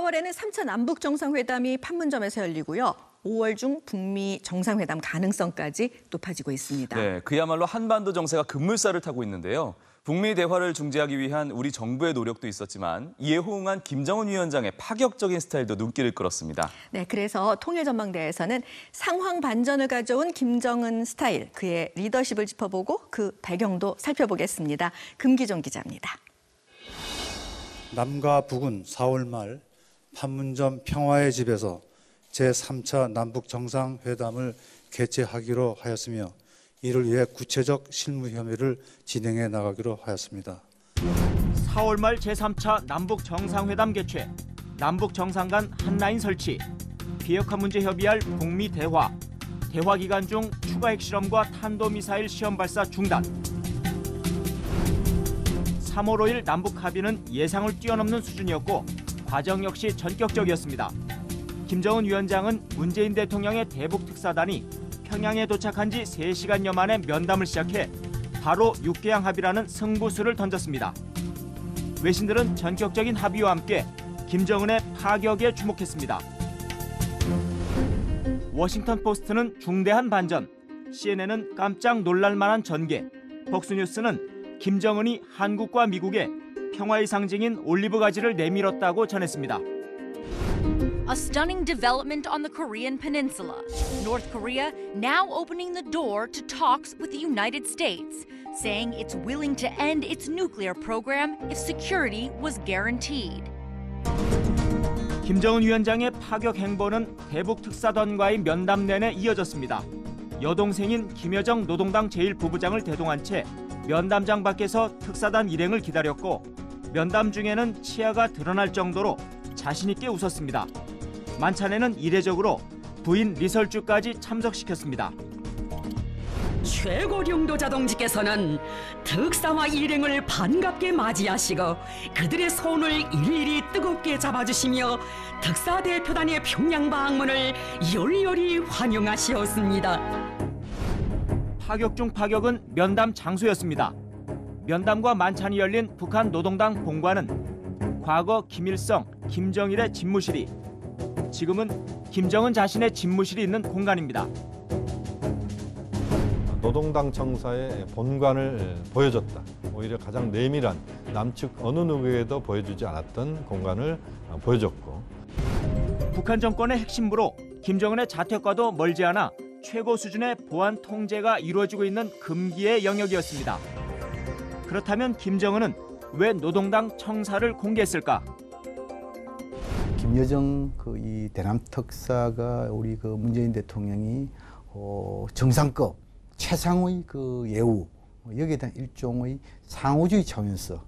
4월에는 3차 남북 정상회담이 판문점에서 열리고요. 5월 중 북미 정상회담 가능성까지 높아지고 있습니다. 네, 그야말로 한반도 정세가 급물살을 타고 있는데요. 북미 대화를 중재하기 위한 우리 정부의 노력도 있었지만 이에 호응한 김정은 위원장의 파격적인 스타일도 눈길을 끌었습니다. 네, 그래서 통일전망대에서는 상황 반전을 가져온 김정은 스타일, 그의 리더십을 짚어보고 그 배경도 살펴보겠습니다. 금기종 기자입니다. 남과 북은 4월 말 판문점 평화의 집에서 제3차 남북 정상회담을 개최하기로 하였으며 이를 위해 구체적 실무 협의를 진행해 나가기로 하였습니다. 4월 말 제3차 남북 정상회담 개최, 남북 정상 간 한라인 설치, 비핵화 문제 협의할 북미 대화, 대화 기간 중 추가 핵실험과 탄도미사일 시험 발사 중단. 3월 5일 남북 합의는 예상을 뛰어넘는 수준이었고 과정 역시 전격적이었습니다. 김정은 위원장은 문재인 대통령의 대북 특사단이 평양에 도착한 지 3시간여 만에 면담을 시작해 바로 육개양 합의라는 승부수를 던졌습니다. 외신들은 전격적인 합의와 함께 김정은의 파격에 주목했습니다. 워싱턴 포스트는 중대한 반전, CNN은 깜짝 놀랄 만한 전개, 폭스뉴스는 김정은이 한국과 미국에 평화의 상징인 올리브 가지를 내밀었다고 전했습니다. A stunning development on the Korean peninsula. North Korea now opening the door to talks with the United States, saying it's willing to end its nuclear program if security was guaranteed. 김정은 위원장의 파격 행보는 대북 특사단과의 면담 내내 이어졌습니다. 여동생인 김여정 노동당 제1부부장을 대동한 채 면담장 밖에서 특사단 일행을 기다렸고 면담 중에는 치아가 드러날 정도로 자신 있게 웃었습니다. 만찬에는 이례적으로 부인 리설주까지 참석시켰습니다. 최고령도 자동지께서는 특사와 일행을 반갑게 맞이하시고 그들의 손을 일일이 뜨겁게 잡아주시며 특사 대표단의 평양 방문을 열렬히 환영하시었습니다. 파격 중 파격은 면담 장소였습니다. 면담과 만찬이 열린 북한 노동당 본관은 과거 김일성, 김정일의 집무실이, 지금은 김정은 자신의 집무실이 있는 공간입니다. 노동당 청사의 본관을 보여줬다. 오히려 가장 내밀한 남측 어느 누구에도 보여주지 않았던 공간을 보여줬고. 북한 정권의 핵심부로 김정은의 자택과도 멀지 않아 최고 수준의 보안 통제가 이루어지고 있는 금기의 영역이었습니다. 그렇다면 김정은은 왜 노동당 청사를 공개했을까? 김여정 이 대남 특사가 우리 문재인 대통령이 정상급 최상의 예우 여기에 대한 일종의 상호주의 차원에서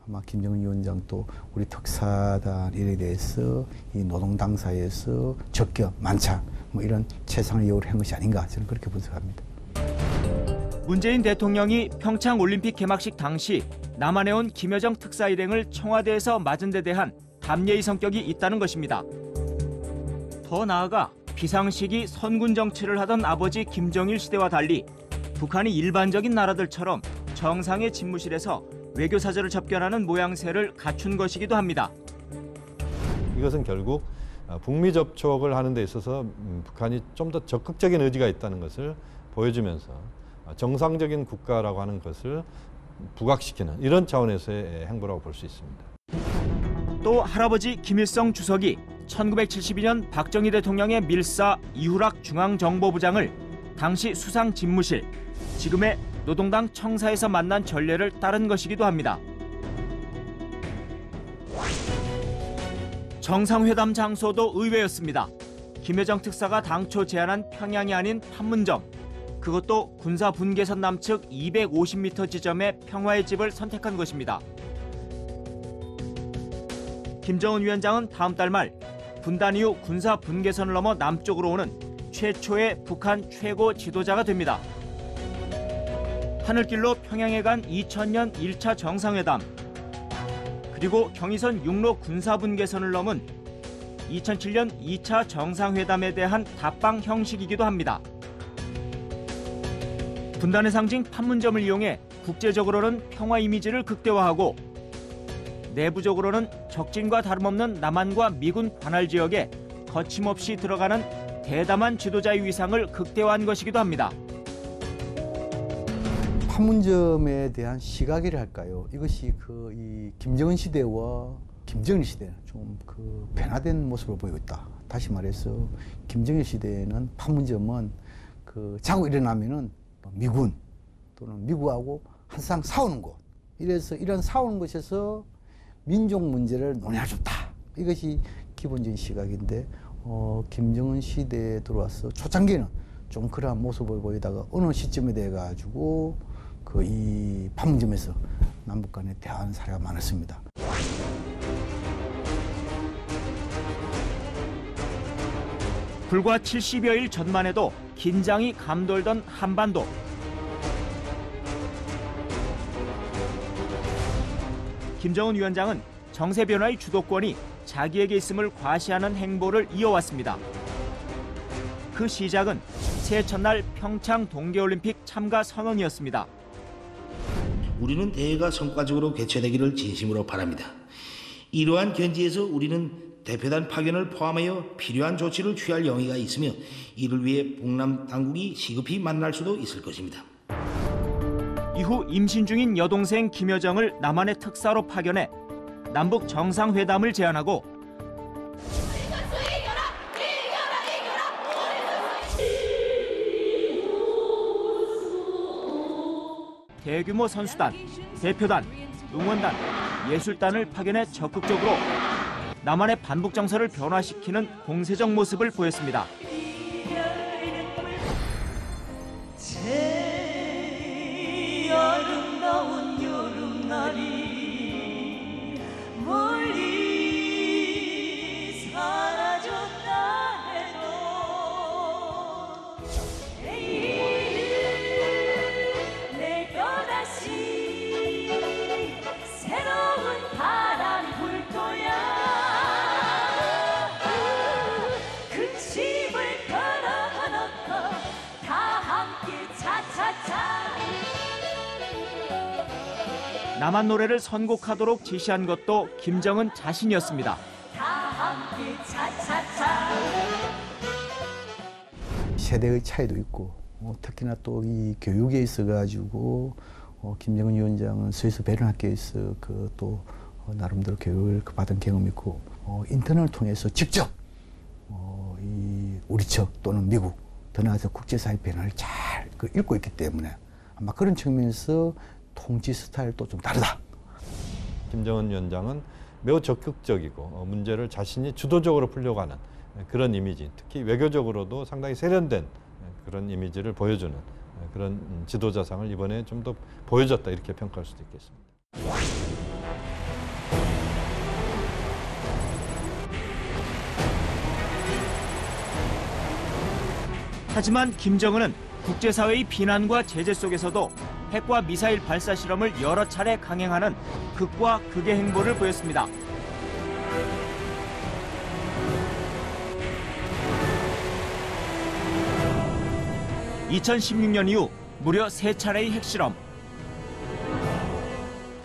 아마 김정은 위원장도 우리 특사단 일에 대해서 이 노동 당사에서 적격 만찬 이런 최상의 예우를 한 것이 아닌가 저는 그렇게 분석합니다. 문재인 대통령이 평창 올림픽 개막식 당시 남한에 온 김여정 특사 일행을 청와대에서 맞은 데 대한 담예의 성격이 있다는 것입니다. 더 나아가 비상시기 선군 정치를 하던 아버지 김정일 시대와 달리 북한이 일반적인 나라들처럼 정상의 집무실에서 외교사절을 접견하는 모양새를 갖춘 것이기도 합니다. 이것은 결국 북미 접촉을 하는 데 있어서 북한이 좀 더 적극적인 의지가 있다는 것을 보여주면서 정상적인 국가라고 하는 것을 부각시키는 이런 차원에서의 행보라고 볼 수 있습니다. 또 할아버지 김일성 주석이 1972년 박정희 대통령의 밀사 이후락 중앙정보부장을 당시 수상 집무실, 지금의 노동당 청사에서 만난 전례를 따른 것이기도 합니다. 정상회담 장소도 의외였습니다. 김여정 특사가 당초 제안한 평양이 아닌 판문점, 그것도 군사분계선 남측 250m 지점의 평화의 집을 선택한 것입니다. 김정은 위원장은 다음 달 말 분단 이후 군사분계선을 넘어 남쪽으로 오는 최초의 북한 최고 지도자가 됩니다. 하늘길로 평양에 간 2000년 1차 정상회담, 그리고 경의선 육로 군사분계선을 넘은 2007년 2차 정상회담에 대한 답방 형식이기도 합니다. 분단의 상징 판문점을 이용해 국제적으로는 평화 이미지를 극대화하고 내부적으로는 적진과 다름없는 남한과 미군 관할 지역에 거침없이 들어가는 대담한 지도자의 위상을 극대화한 것이기도 합니다. 판문점에 대한 시각이라 할까요? 이것이 이 김정은 시대와 김정일 시대는 좀 변화된 모습을 보이고 있다. 다시 말해서 김정일 시대에는 판문점은 자고 일어나면은 미군 또는 미국하고 항상 싸우는 곳. 이래서 이런 싸우는 곳에서 민족 문제를 논의해줬다. 이것이 기본적인 시각인데 김정은 시대에 들어와서 초창기에는 좀 그러한 모습을 보이다가 어느 시점에 돼 가지고 이 판문점에서 남북 간에 대화하는 사례가 많았습니다. 불과 70여일 전만 해도 긴장이 감돌던 한반도. 김정은 위원장은 정세 변화의 주도권이 자기에게 있음을 과시하는 행보를 이어왔습니다. 그 시작은 새해 첫날 평창 동계올림픽 참가 선언이었습니다. 우리는 대회가 성과적으로 개최되기를 진심으로 바랍니다. 이러한 견지에서 우리는 대표단 파견을 포함하여 필요한 조치를 취할 용의가 있으며 이를 위해 북남 당국이 시급히 만날 수도 있을 것입니다. 이후 임신 중인 여동생 김여정을 남한의 특사로 파견해 남북 정상회담을 제안하고 대규모 선수단, 대표단, 응원단, 예술단을 파견해 적극적으로 남한의 반북 정서를 변화시키는 공세적 모습을 보였습니다. 아름다운 여름날이 멀리 사라졌다 해도 내일은 내가 다시 새로운 바람 불 거야. 큰 집을 걸어놓고 다 함께 차차차. 남한 노래를 선곡하도록 지시한 것도 김정은 자신이었습니다. 다 함께 차차차. 세대의 차이도 있고 특히나 또 이 교육에 있어가지고 김정은 위원장은 스위스 베른 학교에서 또 나름대로 교육을 받은 경험이 있고 인터넷을 통해서 직접 우리 측 또는 미국 더 나아가서 국제사회 변화를 잘 읽고 있기 때문에 아마 그런 측면에서 통치 스타일도 좀 다르다. 김정은 위원장은 매우 적극적이고 문제를 자신이 주도적으로 풀려고 하는 그런 이미지, 특히 외교적으로도 상당히 세련된 그런 이미지를 보여주는 그런 지도자상을 이번에 좀 더 보여줬다 이렇게 평가할 수도 있겠습니다. 하지만 김정은은 국제사회의 비난과 제재 속에서도 핵과 미사일 발사 실험을 여러 차례 강행하는 극과 극의 행보를 보였습니다. (2016년) 이후 무려 3차례의 핵실험,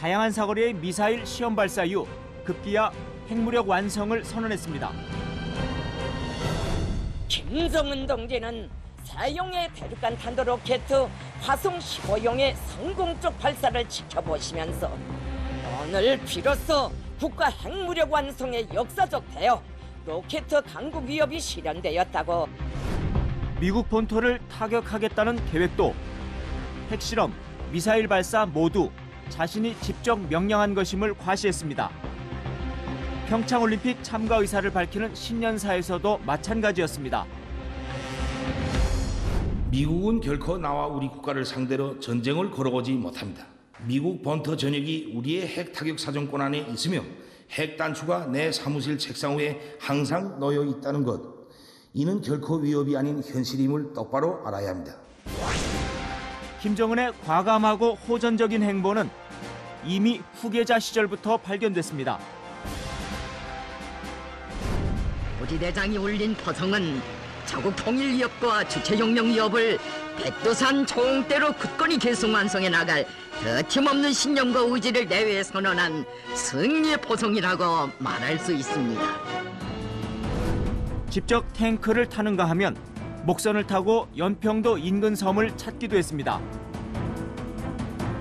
다양한 사거리의 미사일 시험 발사 이후 급기야 핵무력 완성을 선언했습니다. 김정은 동지는 사용의 대륙간 탄도로켓 화성 15형의 성공적 발사를 지켜보시면서 오늘 비로소 국가 핵무력 완성의 역사적 대여 로켓 강국 위협이 실현되었다고. 미국 본토를 타격하겠다는 계획도 핵실험, 미사일 발사 모두 자신이 직접 명령한 것임을 과시했습니다. 평창올림픽 참가 의사를 밝히는 신년사에서도 마찬가지였습니다. 미국은 결코 나와 우리 국가를 상대로 전쟁을 걸어오지 못합니다. 미국 본토 전역이 우리의 핵 타격 사정권 안에 있으며 핵 단추가 내 사무실 책상 위에 항상 놓여 있다는 것. 이는 결코 위협이 아닌 현실임을 똑바로 알아야 합니다. 김정은의 과감하고 호전적인 행보는 이미 후계자 시절부터 발견됐습니다. 고지대장이 올린 포성은 자국 통일 위협과 주체 용령 위협을 백두산 총대로 굳건히 계속 완성해 나갈 거침없는 신념과 의지를 내외에 선언한 승리의 포성이라고 말할 수 있습니다. 직접 탱크를 타는가 하면 목선을 타고 연평도 인근 섬을 찾기도 했습니다.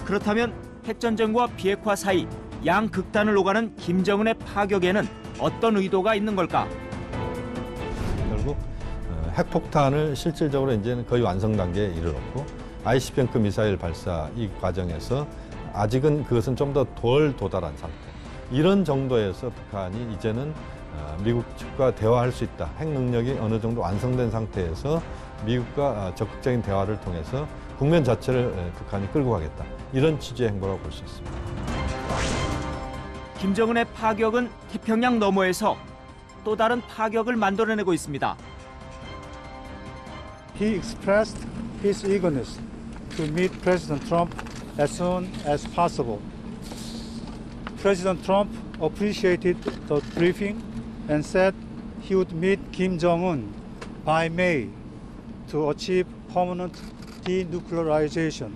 그렇다면 핵전쟁과 비핵화 사이 양극단을 오가는 김정은의 파격에는 어떤 의도가 있는 걸까? 결국 핵폭탄을 실질적으로 이제는 거의 완성 단계에 이르렀고 ICBM급 미사일 발사 이 과정에서 아직은 그것은 좀 더 덜 도달한 상태. 이런 정도에서 북한이 이제는 미국 측과 대화할 수 있다. 핵 능력이 어느 정도 완성된 상태에서 미국과 적극적인 대화를 통해서 국면 자체를 북한이 끌고 가겠다. 이런 취지의 행보라고 볼 수 있습니다. 김정은의 파격은 태평양 너머에서 또 다른 파격을 만들어내고 있습니다. He expressed his eagerness to meet President Trump as soon as possible. President Trump appreciated the briefing and said he would meet Kim Jong-un by May to achieve permanent denuclearization.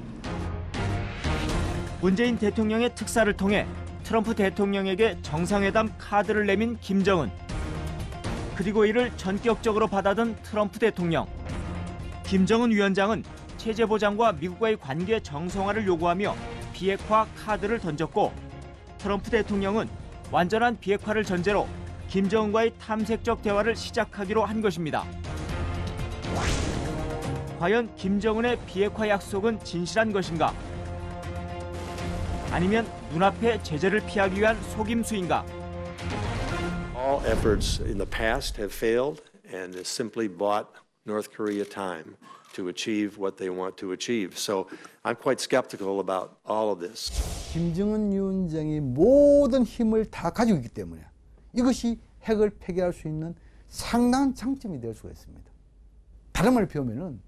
문재인 대통령의 특사를 통해 트럼프 대통령에게 정상회담 카드를 내민 김정은. 그리고 이를 전격적으로 받아든 트럼프 대통령. 김정은 위원장은 체제 보장과 미국과의 관계 정상화를 요구하며 비핵화 카드를 던졌고, 트럼프 대통령은 완전한 비핵화를 전제로 김정은과의 탐색적 대화를 시작하기로 한 것입니다. 과연 김정은의 비핵화 약속은 진실한 것인가? 아니면 눈앞의 제재를 피하기 위한 속임수인가? All efforts in the past have failed and has simply bought North Korea time to achieve what they want to achieve. So I'm quite skeptical about all of this. 김정은 위원장이 모든 힘을 다 가지고 있기 때문에 이것이 핵을 폐기할 수 있는 상당한 장점이 될 수가 있습니다. 다른 말로 표현하면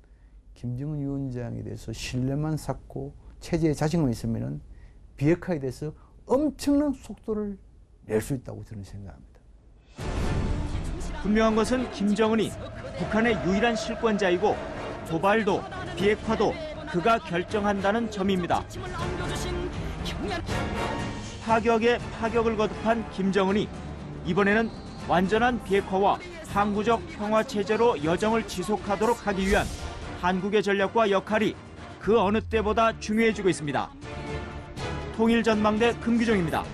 김정은 위원장에 대해서 신뢰만 쌓고 체제에 자신감이 있으면 비핵화에 대해서 엄청난 속도를 낼 수 있다고 저는 생각합니다. 분명한 것은 김정은이 북한의 유일한 실권자이고 도발도 비핵화도 그가 결정한다는 점입니다. 파격에 파격을 거듭한 김정은이 이번에는 완전한 비핵화와 항구적 평화 체제로 여정을 지속하도록 하기 위한 한국의 전략과 역할이 그 어느 때보다 중요해지고 있습니다. 통일전망대 금기종입니다.